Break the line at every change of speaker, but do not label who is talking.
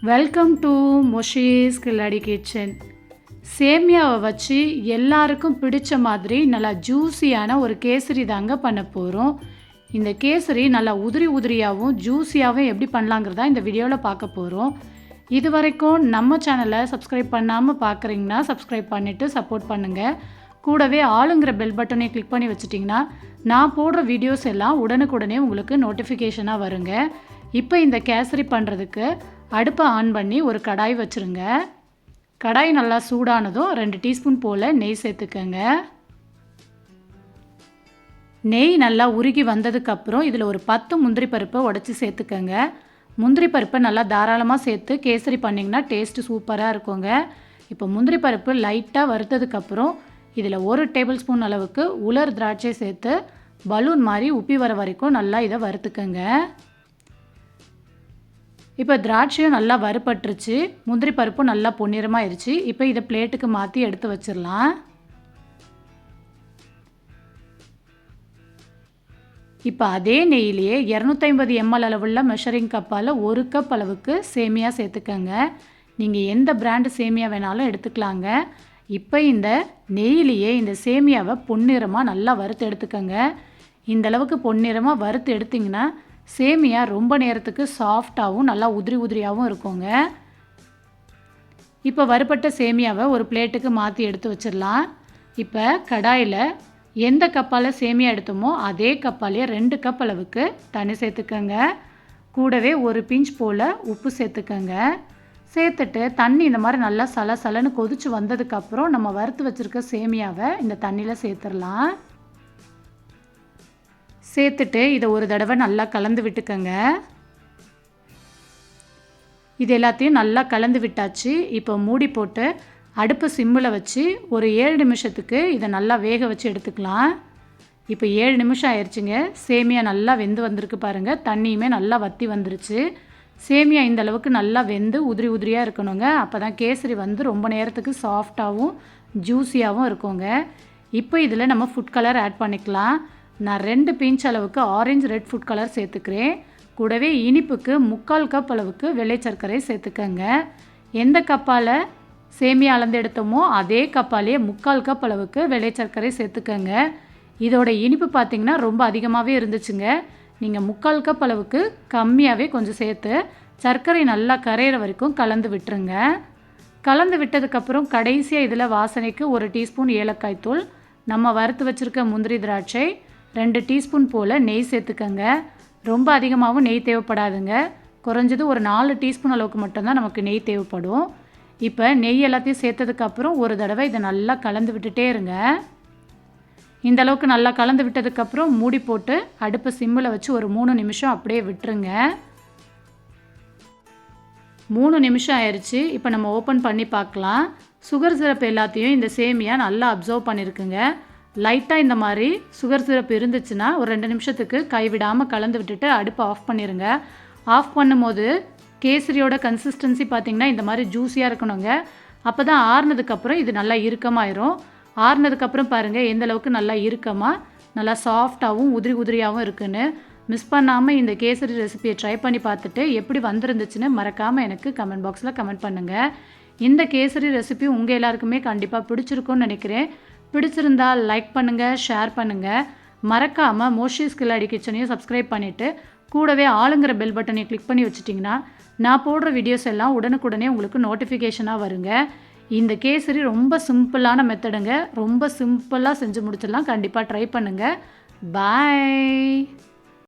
Welcome to மொஷீஸ் கில்லாடி kitchen. சேமியாவை வச்சு எல்லாருக்கும் பிடிச்ச மாதிரி நல்லா ஜூஸியான ஒரு கேசரி தாங்க பண்ண போகிறோம். இந்த கேசரி நல்லா உதிரி உதிரியாகவும் ஜூஸியாகவும் எப்படி பண்ணலாங்கிறதா இந்த வீடியோவில் பார்க்க போகிறோம். இது வரைக்கும் நம்ம சேனலை சப்ஸ்கிரைப் பண்ணாமல் பார்க்குறீங்கன்னா சப்ஸ்கிரைப் பண்ணிவிட்டு சப்போர்ட் பண்ணுங்கள். கூடவே ஆளுங்கிற பெல் பட்டனை கிளிக் பண்ணி வச்சிட்டிங்கன்னா நான் போடுற வீடியோஸ் எல்லாம் உடனுக்குடனே உங்களுக்கு நோட்டிஃபிகேஷனாக வருங்க. இப்போ இந்த கேசரி பண்ணுறதுக்கு அடுப்பை ஆன் பண்ணி ஒரு கடாய் வச்சுருங்க. கடாய் நல்லா சூடானதும் 2 டீஸ்பூன் போல் நெய் சேர்த்துக்கங்க. நெய் நல்லா உருகி வந்ததுக்கப்புறம் இதில் ஒரு 10 முந்திரி பருப்பை உடச்சி சேர்த்துக்கங்க. முந்திரி பருப்பை நல்லா தாராளமாக சேர்த்து கேசரி பண்ணிங்கன்னா டேஸ்ட்டு சூப்பராக இருக்குங்க. இப்போ முந்திரி பருப்பு லைட்டாக வறுத்ததுக்கப்புறம் இதில் 1 டேபிள் ஸ்பூன் அளவுக்கு உலர் திராட்சை சேர்த்து பலூன் மாதிரி உப்பி வர வரைக்கும் நல்லா இதை வறுத்துக்கங்க. இப்போ திராட்சையும் நல்லா வறுபட்டுருச்சு, முந்திரி பருப்பும் நல்லா பொன்னிறமாகிருச்சு. இப்போ இதை பிளேட்டுக்கு மாற்றி எடுத்து வச்சிடலாம். இப்போ அதே நெய்யிலேயே 250 ml அளவுள்ள மெஷரிங் கப்பால் 1 கப் அளவுக்கு சேமியா சேர்த்துக்கங்க. நீங்கள் எந்த பிராண்டு சேமியா வேணாலும் எடுத்துக்கலாங்க. இப்போ இந்த நெய்யிலேயே இந்த சேமியாவை பொன்னிறமாக நல்லா வறுத்து எடுத்துக்கங்க. இந்தளவுக்கு பொன்னிறமாக வறுத்து எடுத்திங்கன்னா சேமியா ரொம்ப நேரத்துக்கு சாஃப்டாகவும் நல்லா உதிரி உதிரியாகவும் இருக்குங்க. இப்போ வறுபட்ட சேமியாவை ஒரு பிளேட்டுக்கு மாற்றி எடுத்து வச்சிடலாம். இப்போ கடாயில் எந்த கப்பால் சேமியா எடுத்தோமோ அதே கப்பாலேயே 2 கப் அளவுக்கு தண்ணி சேர்த்துக்கங்க. கூடவே ஒரு பிஞ்ச் போல் உப்பு சேர்த்துக்கங்க. சேர்த்துட்டு தண்ணி இந்த மாதிரி நல்லா சலசலன்னு கொதிச்சு வந்ததுக்கப்புறம் நம்ம வறுத்து வச்சுருக்க சேமியாவை இந்த தண்ணியில் சேர்த்துடலாம். சேர்த்துட்டு இதை ஒரு தடவை நல்லா கலந்து விட்டுக்கங்க. இது எல்லாத்தையும் நல்லா கலந்து விட்டாச்சு. இப்போ மூடி போட்டு அடுப்பு சிம்மில் வச்சு ஒரு 7 நிமிஷத்துக்கு இதை நல்லா வேக வச்சு எடுத்துக்கலாம். இப்போ 7 நிமிஷம் ஆயிடுச்சுங்க. சேமியா நல்லா வெந்து வந்திருக்கு பாருங்கள். தண்ணியுமே நல்லா வற்றி வந்துருச்சு. சேமியா இந்த அளவுக்கு நல்லா வெந்து உதிரி உதிரியாக இருக்கணுங்க. அப்போ தான் கேசரி ரொம்ப நேரத்துக்கு சாஃப்டாகவும் ஜூஸியாகவும் இருக்குங்க. இப்போ இதில் நம்ம ஃபுட் கலர் ஆட் பண்ணிக்கலாம். நான் 2 பிஞ்ச் அளவுக்கு ஆரஞ்சு ரெட் ஃபுட் கலர் சேர்த்துக்கிறேன். கூடவே இனிப்புக்கு 3/4 கப் அளவுக்கு வெள்ளை சர்க்கரை சேர்த்துக்கங்க. எந்த கப்பால் சேமியா அளந்து எடுத்தோமோ அதே கப்பாலேயே 3/4 கப் அளவுக்கு வெள்ளை சர்க்கரை சேர்த்துக்கங்க. இதோட இனிப்பு பார்த்திங்கன்னா ரொம்ப அதிகமாகவே இருந்துச்சுங்க. நீங்கள் 3/4 கப் அளவுக்கு கம்மியாகவே கொஞ்சம் சேர்த்து சர்க்கரை நல்லா கரையிற வரைக்கும் கலந்து விட்டுருங்க. கலந்து விட்டதுக்கப்புறம் கடைசியாக இதில் வாசனைக்கு 1 டீஸ்பூன் ஏலக்காய் தூள், நம்ம வறுத்து வச்சுருக்க முந்திரி திராட்சை, 2 டீஸ்பூன் போல் நெய் சேர்த்துக்கங்க. ரொம்ப அதிகமாகவும் நெய் தேவைப்படாதுங்க. குறைஞ்சது ஒரு 4 டீஸ்பூன் அளவுக்கு மட்டும்தான் நமக்கு நெய் தேவைப்படும். இப்போ நெய் எல்லாத்தையும் சேர்த்ததுக்கப்புறம் ஒரு தடவை இதை நல்லா கலந்து விட்டுட்டே இருங்க. இந்த அளவுக்கு நல்லா கலந்து விட்டதுக்கப்புறம் மூடி போட்டு அடுப்பு சிம்மில் வச்சு ஒரு 3 நிமிஷம் அப்படியே விட்டுருங்க. 3 நிமிஷம் ஆயிடுச்சு. இப்போ நம்ம ஓப்பன் பண்ணி பார்க்கலாம். சுகர் சிரப் எல்லாத்தையும் இந்த சேமியா நல்லா அப்சர்வ் பண்ணியிருக்குங்க. லைட்டாக இந்த மாதிரி சுகர் சிரப் இருந்துச்சுன்னா ஒரு 2 நிமிஷத்துக்கு கைவிடாமல் கலந்து விட்டுட்டு அடுப்பை ஆஃப் பண்ணிடுங்க. ஆஃப் பண்ணும்போது கேசரியோட கன்சிஸ்டன்சி பார்த்திங்கன்னா இந்த மாதிரி ஜூஸியாக இருக்கணுங்க. அப்போ தான் ஆறுனதுக்கப்புறம் இது நல்லா இறுக்கமாயிரும். ஆறுனதுக்கப்புறம் பாருங்கள் எந்த அளவுக்கு நல்லா இறுக்கமாக நல்லா சாஃப்டாகவும் உதிரி உதிரியாகவும் இருக்குன்னு. மிஸ் பண்ணாமல் இந்த கேசரி ரெசிபியை ட்ரை பண்ணி பார்த்துட்டு எப்படி வந்திருந்துச்சுன்னு மறக்காமல் எனக்கு கமெண்ட் பாக்ஸில் கமெண்ட் பண்ணுங்கள். இந்த கேசரி ரெசிபி உங்கள் எல்லாருக்குமே கண்டிப்பாக பிடிச்சிருக்கும்னு நினைக்கிறேன். பிடிச்சிருந்தா லைக் பண்ணுங்கள், ஷேர் பண்ணுங்கள். மறக்காமல் மோஷீஸ் கில்லாடி கிச்சனையும் சப்ஸ்கிரைப் பண்ணிவிட்டு கூடவே ஆளுங்கிற பெல் பட்டனை கிளிக் பண்ணி வச்சிட்டிங்கன்னா நான் போடுற வீடியோஸ் எல்லாம் உடனுக்குடனே உங்களுக்கு நோட்டிஃபிகேஷனாக வருங்க. இந்த கேசரி ரொம்ப சிம்பிளான மெத்தடுங்க. ரொம்ப சிம்பிளாக செஞ்சு முடிச்சிடலாம். கண்டிப்பாக ட்ரை பண்ணுங்கள். பாய்.